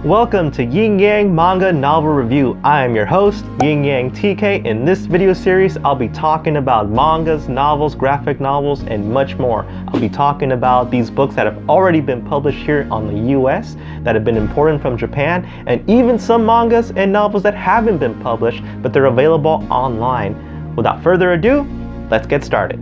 Welcome to Yin Yang Manga Novel Review. I am your host, YinYangTK. In this video series, I'll be talking about mangas, novels, graphic novels, and much more. I'll be talking about these books that have already been published here on the US, that have been imported from Japan, and even some mangas and novels that haven't been published, but they're available online. Without further ado, let's get started.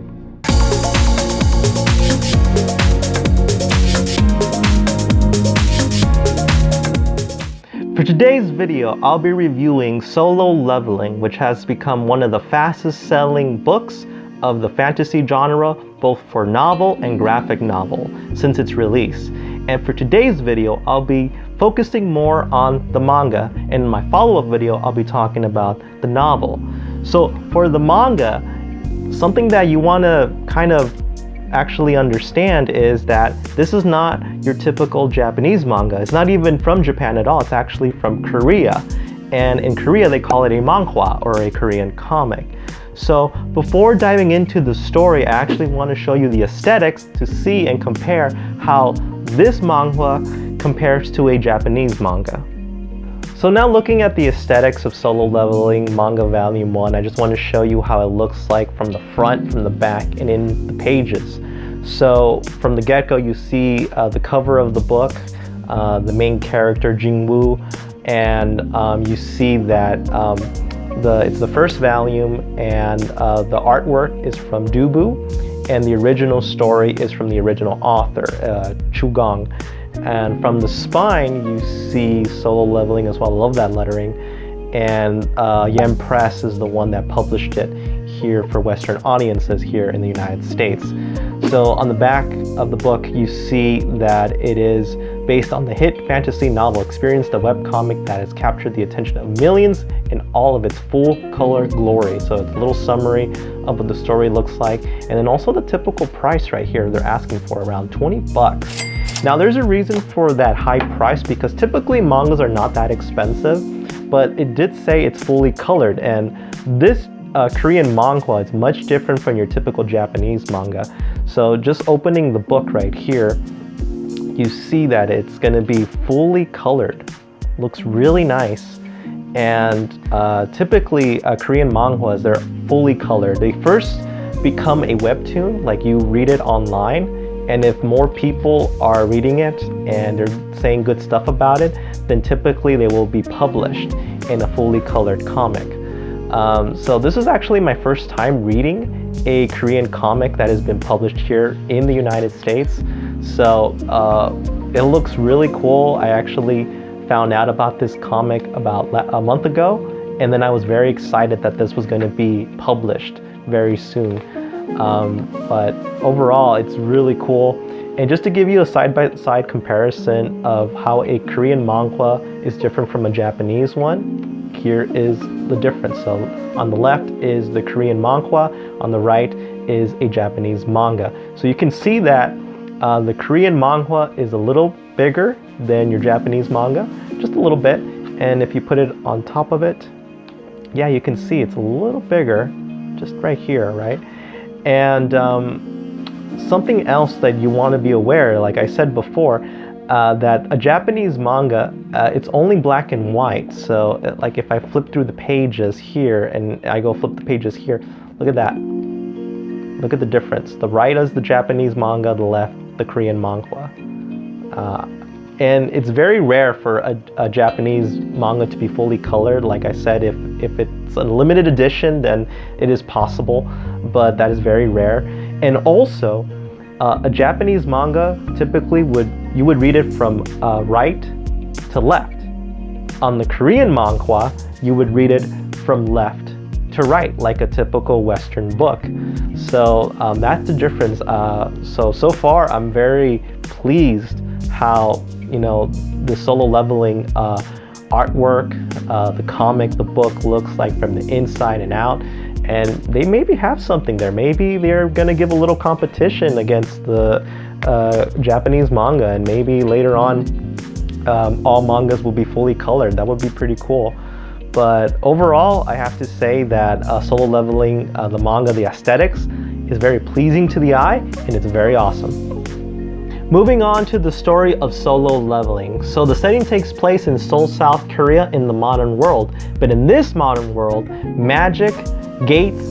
For today's video, I'll be reviewing Solo Leveling, which has become one of the fastest selling books of the fantasy genre, both for novel and graphic novel, since its release. And for today's video, I'll be focusing more on the manga, and in my follow-up video, I'll be talking about the novel. So for the manga, something that you want to kind of actually understand is that this is not your typical Japanese manga. It's not even from Japan at all. It's actually from Korea. And in Korea, they call it a manhwa, or a Korean comic. So before diving into the story, I actually want to show you the aesthetics to see and compare how this manhwa compares to a Japanese manga. So now looking at the aesthetics of Solo Leveling Manga Volume 1, I just want to show you how it looks like from the front, from the back, and in the pages. So from the get-go, you see the cover of the book, the main character, Jingwoo, and you see that it's the first volume, and the artwork is from Dubu, and the original story is from the original author, Chugong. And from the spine, you see Solo Leveling as well. I love that lettering. And Yen Press is the one that published it here for Western audiences here in the United States. So on the back of the book, you see that it is based on the hit fantasy novel Experience, the webcomic that has captured the attention of millions in all of its full color glory. So it's a little summary of what the story looks like. And then also the typical price right here, they're asking for around 20 bucks. Now there's a reason for that high price, because typically mangas are not that expensive, but it did say it's fully colored, and this Korean manhwa is much different from your typical Japanese manga. So just opening the book right here, you see that it's going to be fully colored. Looks really nice. And typically Korean manhwas, they're fully colored. They first become a webtoon, like you read it online. And if more people are reading it and they're saying good stuff about it, then typically they will be published in a fully colored comic. So this is actually my first time reading a Korean comic that has been published here in the United States. So it looks really cool. I actually found out about this comic about a month ago, and then I was very excited that this was going to be published very soon. But overall, it's really cool. And just to give you a side-by-side comparison of how a Korean manhwa is different from a Japanese one, here is the difference. So on the left is the Korean manhwa, on the right is a Japanese manga. So you can see that the Korean manhwa is a little bigger than your Japanese manga, just a little bit. And if you put it on top of it, yeah, you can see it's a little bigger, just right here, right? And something else that you want to be aware, like I said before, that a Japanese manga, it's only black and white. So like if I flip through the pages here and I go flip the pages here, look at that. Look at the difference. The right is the Japanese manga, the left, the Korean manhwa. And it's very rare for a Japanese manga to be fully colored. Like I said, if it's a limited edition, then it is possible, but that is very rare. And also, a Japanese manga typically you would read it from right to left. On the Korean manhwa, you would read it from left to right, like a typical Western book. So that's the difference. So far, I'm very pleased how the Solo Leveling artwork, the comic, the book looks like from the inside and out. And they maybe have something there. Maybe they're going to give a little competition against the Japanese manga, and maybe later on all mangas will be fully colored. That would be pretty cool. But overall, I have to say that Solo Leveling, the manga, the aesthetics is very pleasing to the eye, and it's very awesome. Moving on to the story of Solo Leveling. So the setting takes place in Seoul, South Korea in the modern world. But in this modern world, magic, gates,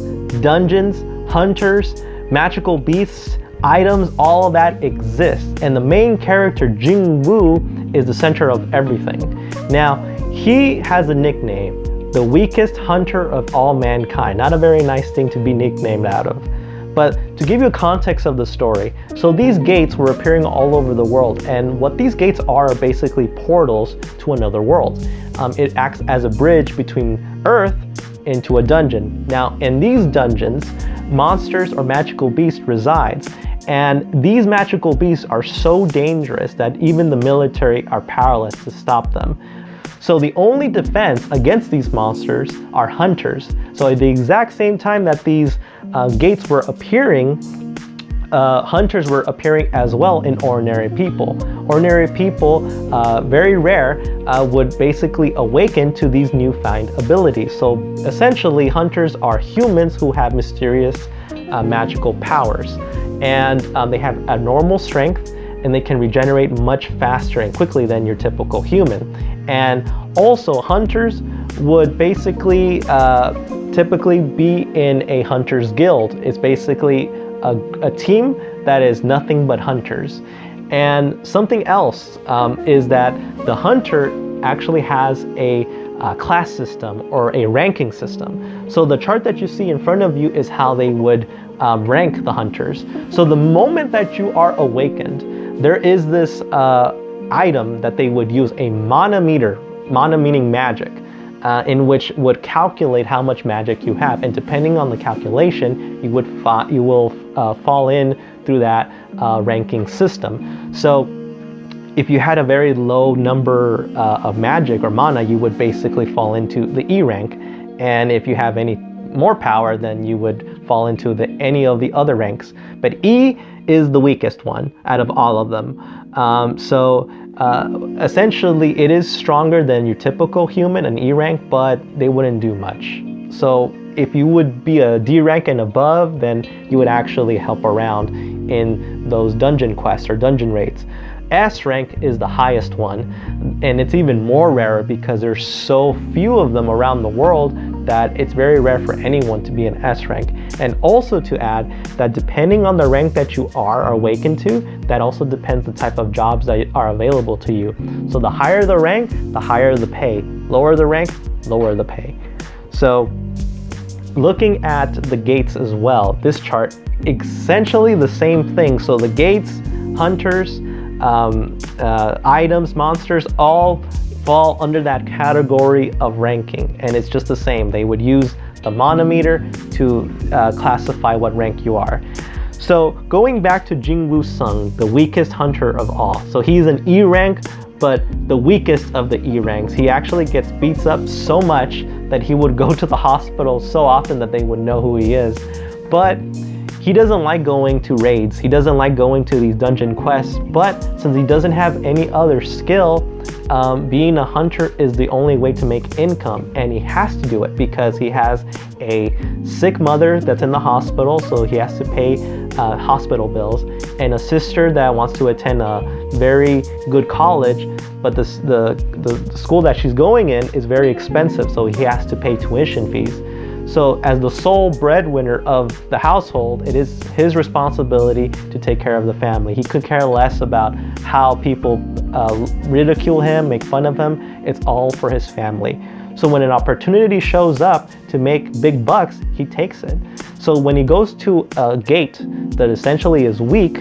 dungeons, hunters, magical beasts, items, all of that exists. And the main character, Jing-woo, is the center of everything. Now, he has a nickname, the weakest hunter of all mankind. Not a very nice thing to be nicknamed out of. But to give you a context of the story, so these gates were appearing all over the world, and what these gates are basically portals to another world. It acts as a bridge between Earth into a dungeon. Now, in these dungeons, monsters or magical beasts resides, and these magical beasts are so dangerous that even the military are powerless to stop them. So the only defense against these monsters are hunters. So at the exact same time that these gates were appearing, hunters were appearing as well in ordinary people. Ordinary people, very rare, would basically awaken to these newfound abilities. So essentially, hunters are humans who have mysterious magical powers. And they have abnormal strength, and they can regenerate much faster and quickly than your typical human. And also, hunters would basically typically be in a hunter's guild. It's basically a team that is nothing but hunters. And something else is that the hunter actually has a class system or a ranking system. So the chart that you see in front of you is how they would rank the hunters. So the moment that you are awakened, there is this item that they would use, a mana meter, mana meaning magic, in which would calculate how much magic you have, and depending on the calculation, you will fall in through that ranking system. So if you had a very low number of magic or mana, you would basically fall into the E rank, and if you have any more power, then you would fall into any of the other ranks. But E is the weakest one out of all of them. Essentially, it is stronger than your typical human, an E rank, but they wouldn't do much. So if you would be a D rank and above, then you would actually help around in those dungeon quests or dungeon raids. S rank is the highest one, and it's even more rare because there's so few of them around the world that it's very rare for anyone to be an S rank. And also to add that depending on the rank that you are awakened to, that also depends the type of jobs that are available to you. So the higher the rank, the higher the pay. Lower the rank, lower the pay. So looking at the gates as well, this chart, essentially the same thing. So the gates, hunters, items, monsters, all fall under that category of ranking, and it's just the same. They would use the mana meter to classify what rank you are. So going back to Jing-woo Sung, the weakest hunter of all. So he's an E rank, but the weakest of the E ranks. He actually gets beats up so much that he would go to the hospital so often that they would know who he is. But he doesn't like going to raids. He doesn't like going to these dungeon quests, but since he doesn't have any other skill, being a hunter is the only way to make income, and he has to do it because he has a sick mother that's in the hospital, so he has to pay hospital bills, and a sister that wants to attend a very good college, but the school that she's going in is very expensive, so he has to pay tuition fees. So as the sole breadwinner of the household, it is his responsibility to take care of the family. He could care less about how people ridicule him, make fun of him. It's all for his family. So when an opportunity shows up to make big bucks, he takes it. So when he goes to a gate that essentially is weak,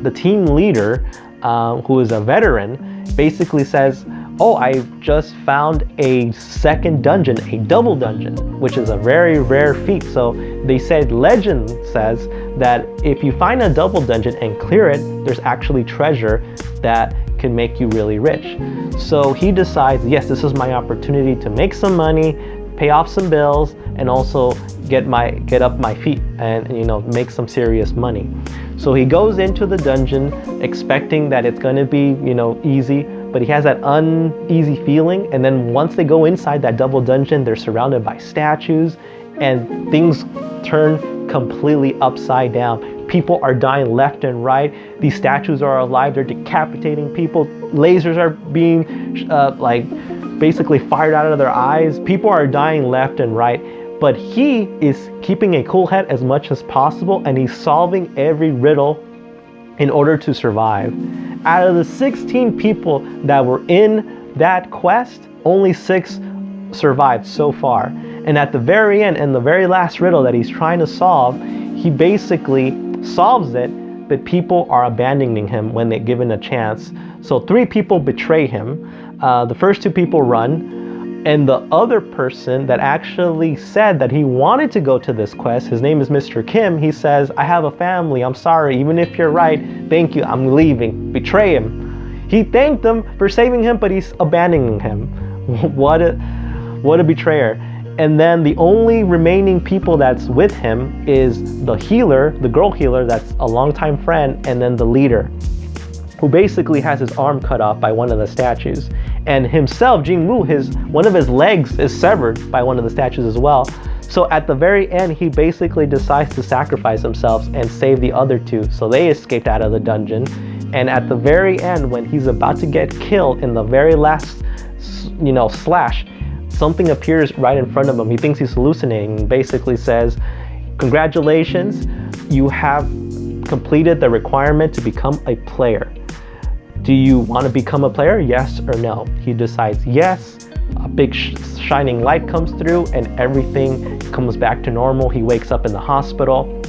the team leader, who is a veteran, basically says, "Oh, I just found a second dungeon, a double dungeon," which is a very rare feat. So they said, legend says that if you find a double dungeon and clear it, there's actually treasure that can make you really rich. So he decides, yes, this is my opportunity to make some money, pay off some bills, and also get up my feet and make some serious money. So he goes into the dungeon expecting that it's going to be easy, but he has that uneasy feeling, and then once they go inside that double dungeon, they're surrounded by statues, and things turn completely upside down. People are dying left and right. These statues are alive. They're decapitating people. Lasers are being like basically fired out of their eyes. People are dying left and right. But he is keeping a cool head as much as possible, and he's solving every riddle in order to survive. Out of the 16 people that were in that quest, only 6 survived so far. And at the very end, in the very last riddle that he's trying to solve, he basically solves it, but people are abandoning him when they're given a chance. So 3 people betray him. The first 2 people run. And the other person that actually said that he wanted to go to this quest, his name is Mr. Kim, he says, I have a family, I'm sorry, even if you're right, thank you, I'm leaving. Betray him. He thanked them for saving him, but he's abandoning him. What a betrayer. And then the only remaining people that's with him is the healer, the girl healer that's a longtime friend, and then the leader, who basically has his arm cut off by one of the statues. And himself, Jingwoo, one of his legs is severed by one of the statues as well. So at the very end, he basically decides to sacrifice himself and save the other 2. So they escaped out of the dungeon. And at the very end, when he's about to get killed in the very last, slash, something appears right in front of him. He thinks he's hallucinating and basically says, congratulations, you have completed the requirement to become a player. Do you want to become a player? Yes or no? He decides yes. A big shining light comes through and everything comes back to normal. He wakes up in the hospital.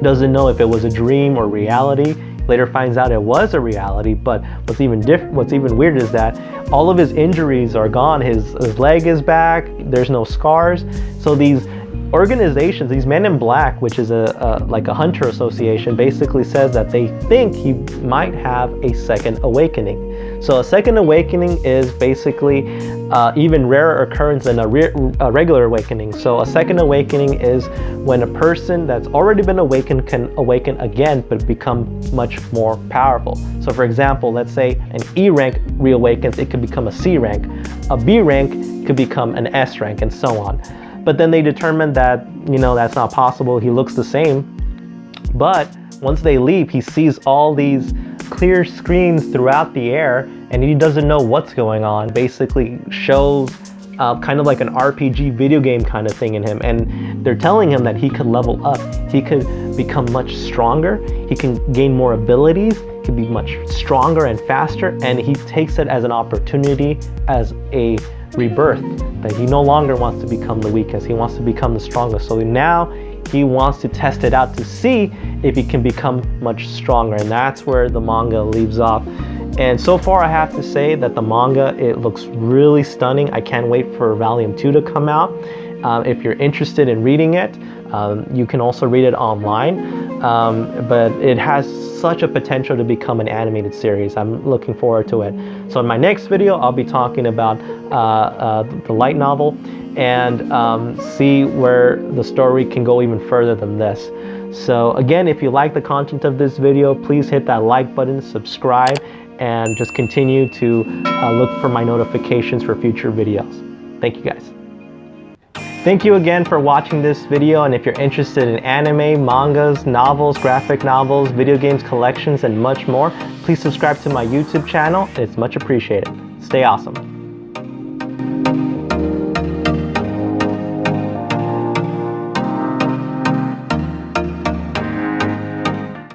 Doesn't know if it was a dream or reality. Later finds out it was a reality, but what's even weird is that all of his injuries are gone. His leg is back. There's no scars. So these organizations, these Men in Black, which is like a hunter association, basically says that they think he might have a second awakening. So a second awakening is basically even rarer occurrence than a regular awakening. So a second awakening is when a person that's already been awakened can awaken again, but become much more powerful. So for example, let's say an E rank reawakens, it could become a C rank. A B rank could become an S rank, and so on. But then they determined that, that's not possible. He looks the same. But once they leave, he sees all these clear screens throughout the air, and he doesn't know what's going on. Basically shows kind of like an RPG video game kind of thing in him. And they're telling him that he could level up. He could become much stronger. He can gain more abilities. He can be much stronger and faster. And he takes it as an opportunity, as a rebirth, that he no longer wants to become the weakest. He wants to become the strongest. So now he wants to test it out to see if he can become much stronger. And that's where the manga leaves off. And so far, I have to say that the manga, it looks really stunning. I can't wait for volume 2 to come out. If you're interested in reading it, you can also read it online. But it has such a potential to become an animated series. I'm looking forward to it. So in my next video, I'll be talking about the light novel and see where the story can go even further than this. So again, if you like the content of this video, please hit that like button, subscribe, and just continue to look for my notifications for future videos. Thank you guys. Thank you again for watching this video, and if you're interested in anime, mangas, novels, graphic novels, video games collections, and much more, please subscribe to my YouTube channel. It's much appreciated. Stay awesome.